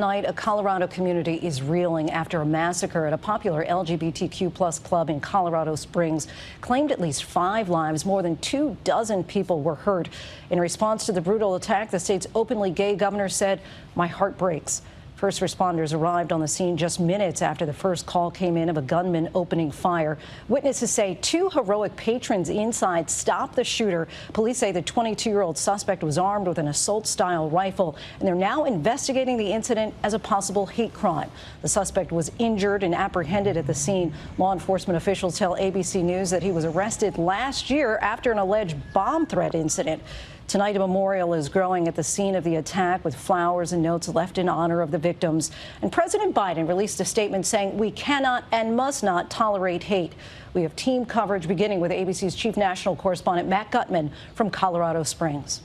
Tonight, a Colorado community is reeling after a massacre at a popular LGBTQ+ club in Colorado Springs claimed at least 5 lives. More than 24 people were hurt. In response to the brutal attack, the state's openly gay governor said, "My heart breaks." First responders arrived on the scene just minutes after the first call came in of a gunman opening fire. Witnesses say 2 heroic patrons inside stopped the shooter. Police say the 22-year-old suspect was armed with an assault-style rifle, and they're now investigating the incident as a possible hate crime. The suspect was injured and apprehended at the scene. Law enforcement officials tell ABC News that he was arrested last year after an alleged bomb threat incident. Tonight, a memorial is growing at the scene of the attack with flowers and notes left in honor of the victims. And President Biden released a statement saying we cannot and must not tolerate hate. We have team coverage beginning with ABC's chief national correspondent Matt Gutman from Colorado Springs.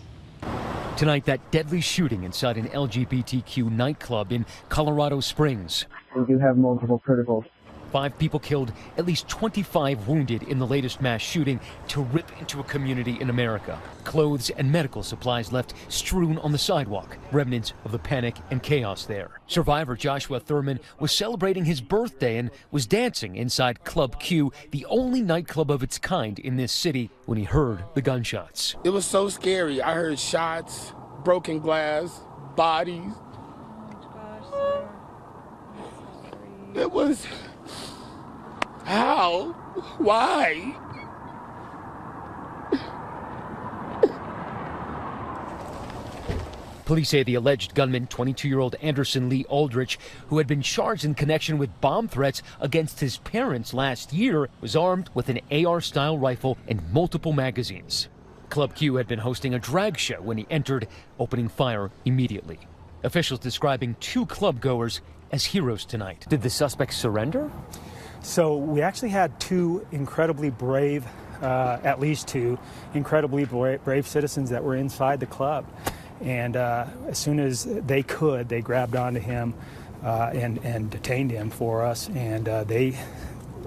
Tonight, that deadly shooting inside an LGBTQ nightclub in Colorado Springs. We do have multiple criticals. 5 people killed, at least 25 wounded in the latest mass shooting to rip into a community in America. Clothes and medical supplies left strewn on the sidewalk, remnants of the panic and chaos there. Survivor Joshua Thurman was celebrating his birthday and was dancing inside Club Q, the only nightclub of its kind in this city, when he heard the gunshots. It was so scary. I heard shots, broken glass, bodies. It was... How? Why? Police say the alleged gunman, 22-year-old Anderson Lee Aldrich, who had been charged in connection with bomb threats against his parents last year, was armed with an AR-style rifle and multiple magazines. Club Q had been hosting a drag show when he entered, opening fire immediately. Officials describing 2 club-goers as heroes tonight. Did the suspect surrender? So we actually had 2 incredibly brave, at least 2 incredibly brave citizens that were inside the club. And as soon as they could, they grabbed onto him and detained him for us. And they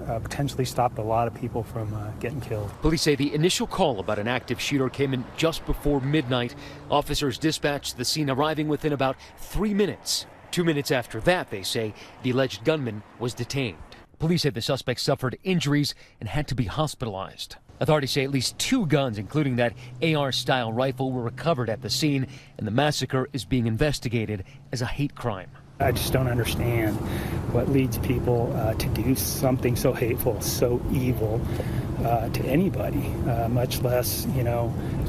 potentially stopped a lot of people from getting killed. Police say the initial call about an active shooter came in just before midnight. Officers dispatched the scene, arriving within about 3 minutes. 2 minutes after that, they say, the alleged gunman was detained. Police say the suspect suffered injuries and had to be hospitalized. Authorities say at least 2 guns, including that AR-style rifle, were recovered at the scene, and the massacre is being investigated as a hate crime. I just don't understand what leads people to do something so hateful, so evil to anybody, much less,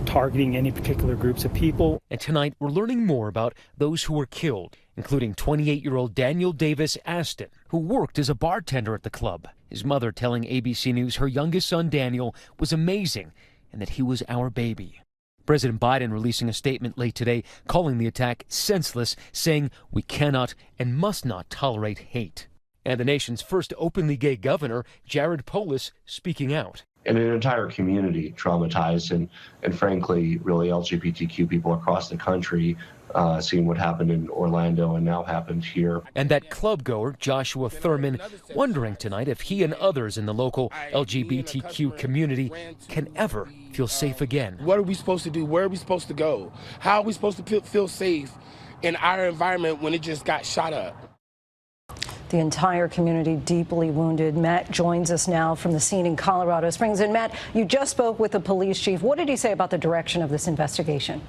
targeting any particular groups of people. And tonight, we're learning more about those who were killed, including 28-year-old Daniel Davis Aston, who worked as a bartender at the club. His mother telling ABC News her youngest son, Daniel, was amazing and that he was our baby. President Biden releasing a statement late today calling the attack senseless, saying we cannot and must not tolerate hate. And the nation's first openly gay governor, Jared Polis, speaking out. And an entire community traumatized and frankly, really LGBTQ people across the country seeing what happened in Orlando and now happened here. And that club goer, Joshua Thurman, wondering tonight if he and others in the local LGBTQ community can ever feel safe again. What are we supposed to do? Where are we supposed to go? How are we supposed to feel safe in our environment when it just got shot up? The entire community deeply wounded. Matt joins us now from the scene in Colorado Springs. And Matt, you just spoke with the police chief. What did he say about the direction of this investigation?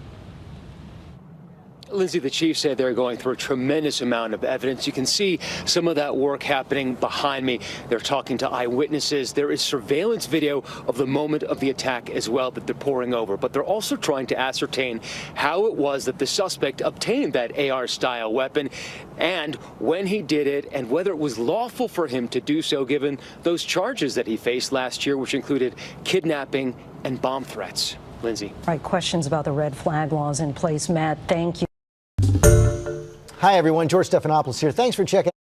Lindsay, the chief said they're going through a tremendous amount of evidence. You can see some of that work happening behind me. They're talking to eyewitnesses. There is surveillance video of the moment of the attack as well that they're pouring over. But they're also trying to ascertain how it was that the suspect obtained that AR-style weapon and when he did it and whether it was lawful for him to do so given those charges that he faced last year, which included kidnapping and bomb threats. Lindsay. All right, questions about the red flag laws in place. Matt, thank you. Hi, everyone. George Stephanopoulos here. Thanks for checking